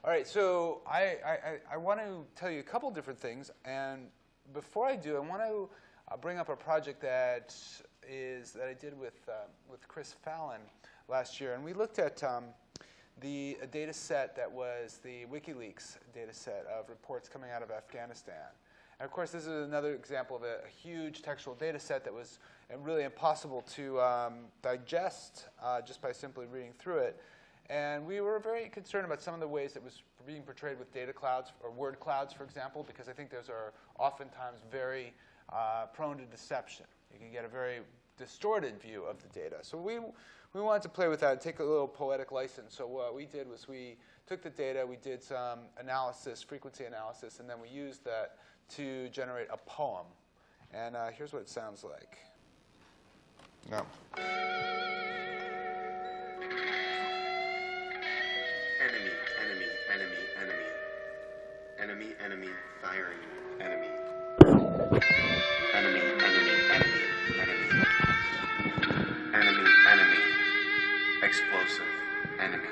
All right, so I want to tell you a couple different things. And before I do, I want to bring up a project that I did with Chris Fallon last year. And we looked at a data set that was the WikiLeaks data set of reports coming out of Afghanistan. And of course, this is another example of a huge textual data set that was really impossible to digest just by simply reading through it. And we were very concerned about some of the ways it was being portrayed with data clouds or word clouds, for example, because I think those are oftentimes very prone to deception. You can get a very distorted view of the data. So we wanted to play with that and take a little poetic license. So what we did was we took the data, we did some analysis, frequency analysis, and then we used that to generate a poem. And here's what it sounds like. No. Enemy, enemy, enemy, enemy. Enemy, enemy, firing, enemy. Enemy, enemy, enemy, enemy. Enemy, enemy. Explosive, enemy.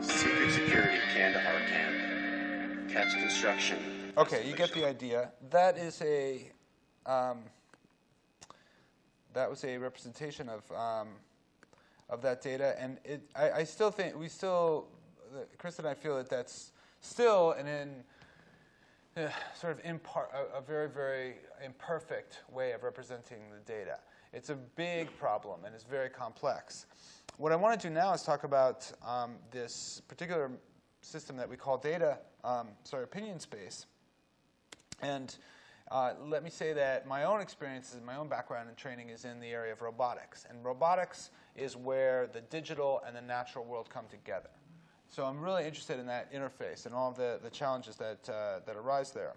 Secret security, Kandahar camp. Catch construction. Okay, you get the idea. That is that was a representation of that data, and I still think Chris and I feel that that's still sort of a very, very imperfect way of representing the data. It's a big problem, and it's very complex. What I want to do now is talk about this particular system that we call opinion space. And let me say that my own experiences, my own background and training is in the area of robotics. And robotics is where the digital and the natural world come together. So I'm really interested in that interface and all of the challenges that arise there.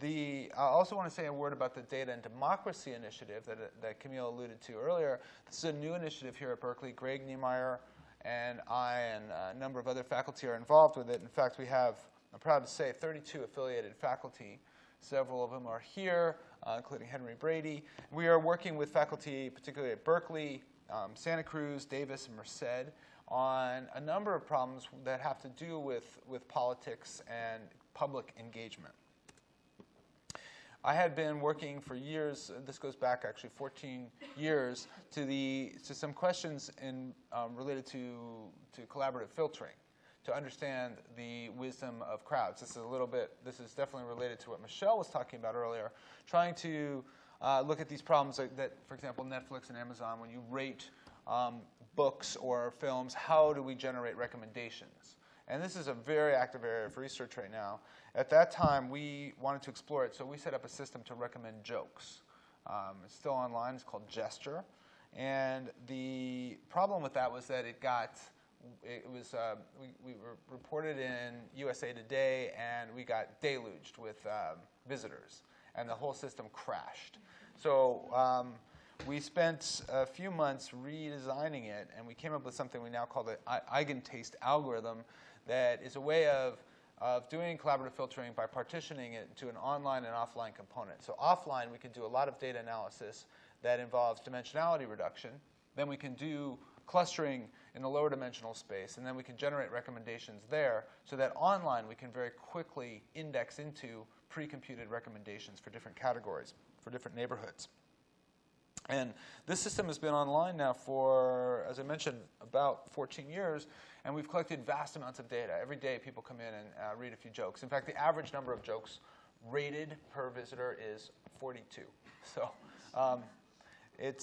I also want to say a word about the Data and Democracy Initiative that Camille alluded to earlier. This is a new initiative here at Berkeley. Greg Niemeyer and I and a number of other faculty are involved with it. In fact, we have, I'm proud to say, 32 affiliated faculty. Several of them are here, including Henry Brady. We are working with faculty, particularly at Berkeley, Santa Cruz, Davis, and Merced, on a number of problems that have to do with politics and public engagement. I had been working for years, this goes back actually 14 years, to some questions related to collaborative filtering, to understand the wisdom of crowds. This is definitely related to what Michelle was talking about earlier, trying to look at these problems that, for example, Netflix and Amazon, when you rate books or films, how do we generate recommendations? And this is a very active area of research right now. At that time, we wanted to explore it, so we set up a system to recommend jokes. It's still online. It's called Gesture. And the problem with that was that we were reported in USA Today, and we got deluged with visitors, and the whole system crashed. So we spent a few months redesigning it, and we came up with something we now call the Eigentaste algorithm that is a way of doing collaborative filtering by partitioning it into an online and offline component. So offline, we can do a lot of data analysis that involves dimensionality reduction. Then we can do clustering in the lower dimensional space, and then we can generate recommendations there, so that online we can very quickly index into pre-computed recommendations for different categories, for different neighborhoods. And this system has been online now for, as I mentioned, about 14 years, and we've collected vast amounts of data. Every day people come in and read a few jokes. In fact, the average number of jokes rated per visitor is 42. So it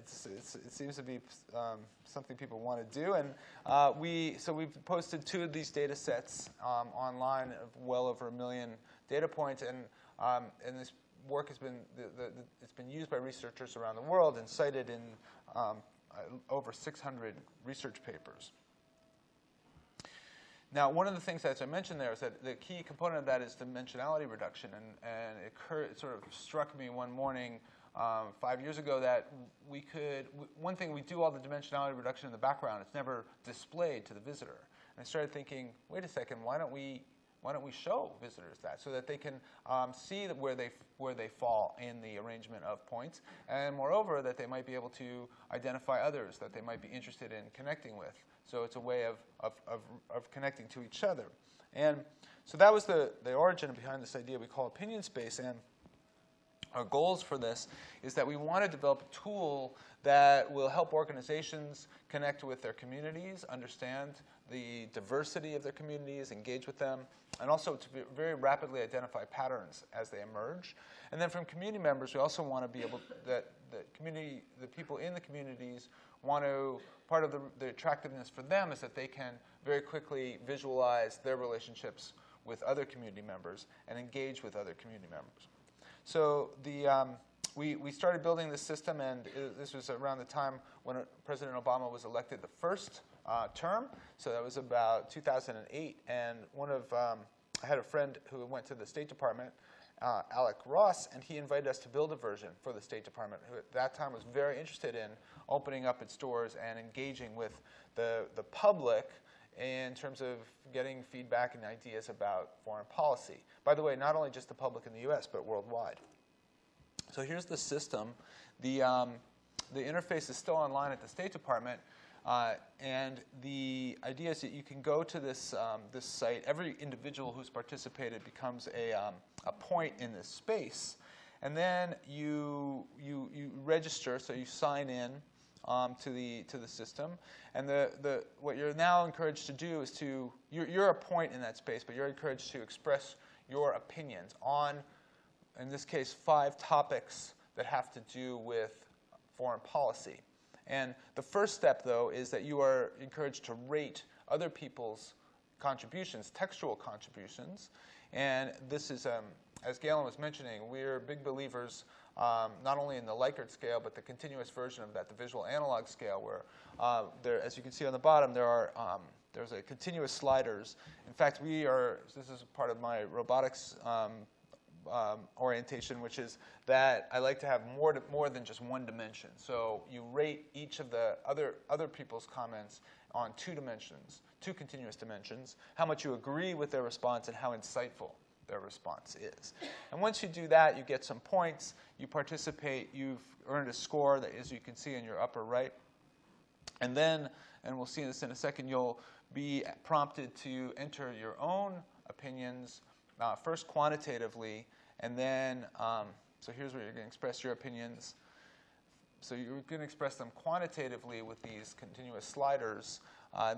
seems to be something people want to do. And we've posted 2 of these data sets online of well over 1 million data points, and this work has been it's been used by researchers around the world and cited in over 600 research papers. Now, one of the things, as I mentioned there, is that the key component of that is dimensionality reduction, and it sort of struck me one morning 5 years ago that one thing, we do all the dimensionality reduction in the background. It's never displayed to the visitor. And I started thinking, wait a second, why don't we why don't we show visitors that so that they can see that where they fall in the arrangement of points, and moreover that they might be able to identify others that they might be interested in connecting with. So it's a way of connecting to each other. And so that was the origin behind this idea we call opinion space. And our goals for this is that we want to develop a tool that will help organizations connect with their communities, understand the diversity of their communities, engage with them, and also to very rapidly identify patterns as they emerge. And then from community members, we also want to be able that the people in the communities want to, part of the attractiveness for them is that they can very quickly visualize their relationships with other community members and engage with other community members. So we started building this system, and this was around the time when President Obama was elected the first term. So that was about 2008. And I had a friend who went to the State Department, Alec Ross, and he invited us to build a version for the State Department, who at that time was very interested in opening up its doors and engaging with the public in terms of getting feedback and ideas about foreign policy. By the way, not only just the public in the US, but worldwide. So here's the system. The interface is still online at the State Department, and the idea is that you can go to this site. Every individual who's participated becomes a point in this space, and then you register, so you sign in to the system. And what you're now encouraged to do is you're a point in that space, but you're encouraged to express your opinions on, in this case, 5 topics that have to do with foreign policy. And the first step, though, is that you are encouraged to rate other people's contributions, textual contributions. And this is, as Galen was mentioning, we're big believers not only in the Likert scale, but the continuous version of that, the visual analog scale, where as you can see on the bottom, there's a continuous sliders. In fact, this is part of my robotics orientation, which is that I like to have more than just one dimension. So you rate each of the other people's comments on 2 dimensions, 2 continuous dimensions, how much you agree with their response and how insightful their response is. And once you do that, you get some points, you participate, you've earned a score that, as you can see in your upper right. And then, and we'll see this in a second, you'll be prompted to enter your own opinions, first quantitatively, and then, so here's where you're going to express your opinions. So you're going to express them quantitatively with these continuous sliders.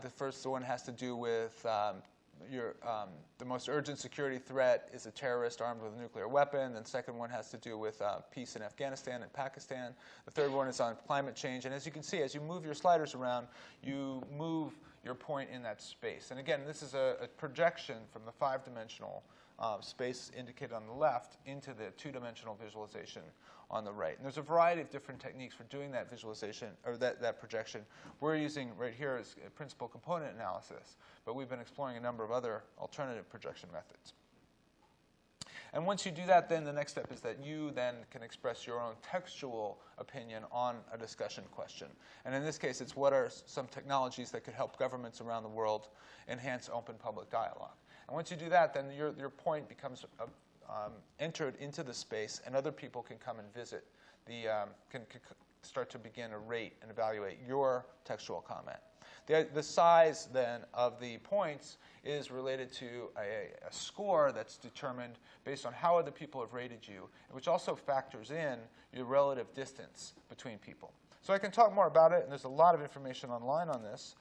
The first one has to do with the most urgent security threat is a terrorist armed with a nuclear weapon. The second one has to do with peace in Afghanistan and Pakistan. The third one is on climate change. And as you can see, as you move your sliders around, you move your point in that space. And again, this is a projection from the 5-dimensional space indicated on the left into the 2-dimensional visualization on the right. And there's a variety of different techniques for doing that visualization, or that projection. We're using right here is principal component analysis, but we've been exploring a number of other alternative projection methods. And once you do that, then the next step is that you then can express your own textual opinion on a discussion question. And in this case, it's what are some technologies that could help governments around the world enhance open public dialogue. And once you do that, then your point becomes entered into the space, and other people can come and visit, can start to begin to rate and evaluate your textual comment. The size, then, of the points is related to a score that's determined based on how other people have rated you, which also factors in your relative distance between people. So I can talk more about it, and there's a lot of information online on this.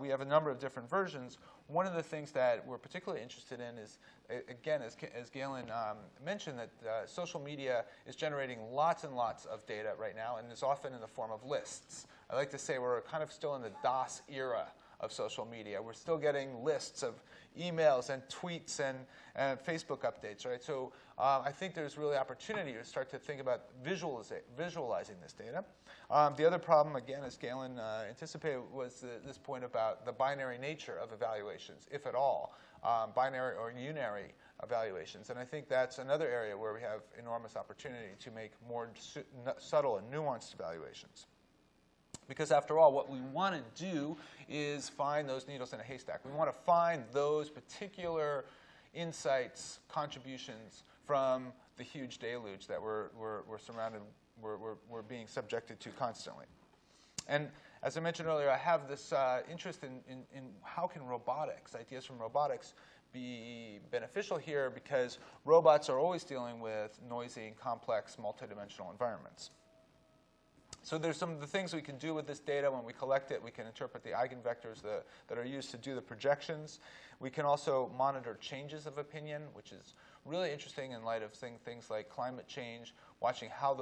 We have a number of different versions. One of the things that we're particularly interested in is, again, as Galen mentioned, that social media is generating lots and lots of data right now, and is often in the form of lists. I like to say we're kind of still in the DOS era of social media. We're still getting lists of emails and tweets and Facebook updates, right? So I think there's really opportunity to start to think about visualizing this data. The other problem, again, as Galen anticipated, was this point about the binary nature of evaluations, if at all, binary or unary evaluations. And I think that's another area where we have enormous opportunity to make more subtle and nuanced evaluations. Because after all, what we want to do is find those needles in a haystack. We want to find those particular insights, contributions from the huge deluge that we're being subjected to constantly. And as I mentioned earlier, I have this interest in how can robotics, ideas from robotics, be beneficial here, because robots are always dealing with noisy and complex multidimensional environments. So there's some of the things we can do with this data when we collect it. We can interpret the eigenvectors that are used to do the projections. We can also monitor changes of opinion, which is really interesting in light of things like climate change, watching how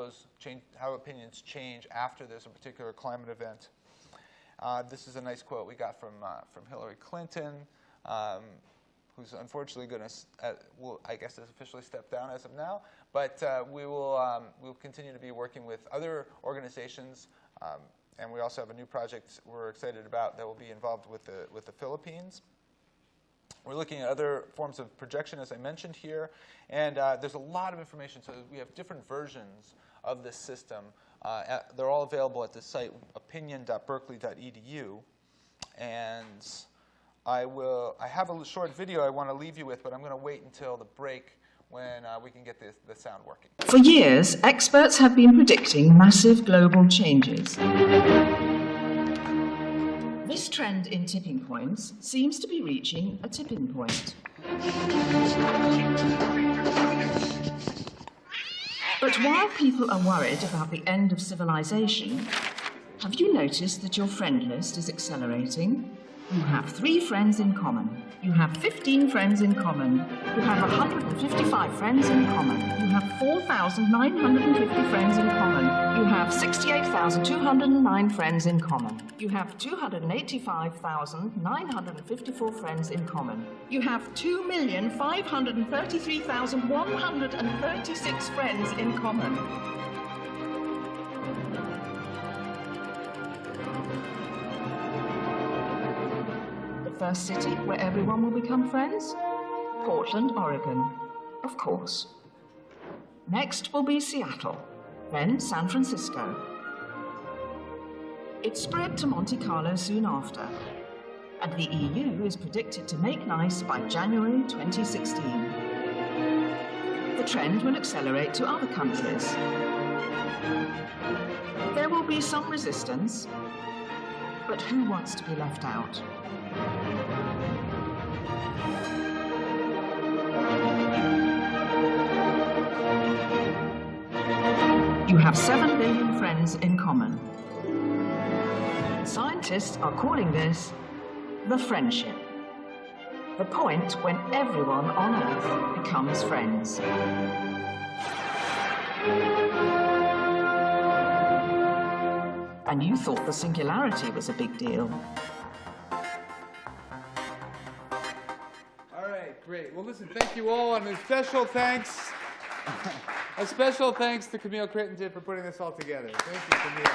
opinions change after there's a particular climate event. This is a nice quote we got from Hillary Clinton, who's unfortunately going to, I guess, has officially stepped down as of now. But we'll continue to be working with other organizations, and we also have a new project we're excited about that will be involved with the Philippines. We're looking at other forms of projection, as I mentioned here, and there's a lot of information. So we have different versions of this system. They're all available at the site opinion.berkeley.edu, and I have a short video I want to leave you with, but I'm going to wait until the break when we can get the sound working. For years, experts have been predicting massive global changes. This trend in tipping points seems to be reaching a tipping point. But while people are worried about the end of civilization, have you noticed that your friend list is accelerating? You have 3 friends in common. You have 15 friends in common. You have 155 friends in common. You have 4,950 friends in common. You have 68,209 friends in common. You have 285,954 friends in common. You have 2,533,136 friends in common. First city where everyone will become friends? Portland, Oregon, of course. Next will be Seattle, then San Francisco. It spread to Monte Carlo soon after, and the EU is predicted to make nice by January 2016. The trend will accelerate to other countries. There will be some resistance, but who wants to be left out? You have 7 billion friends in common. Scientists are calling this the friendship, the point when everyone on Earth becomes friends. And you thought the singularity was a big deal. All right, great. Well, listen, thank you all, and a special thanks to Camille Crittenden for putting this all together. Thank you, Camille.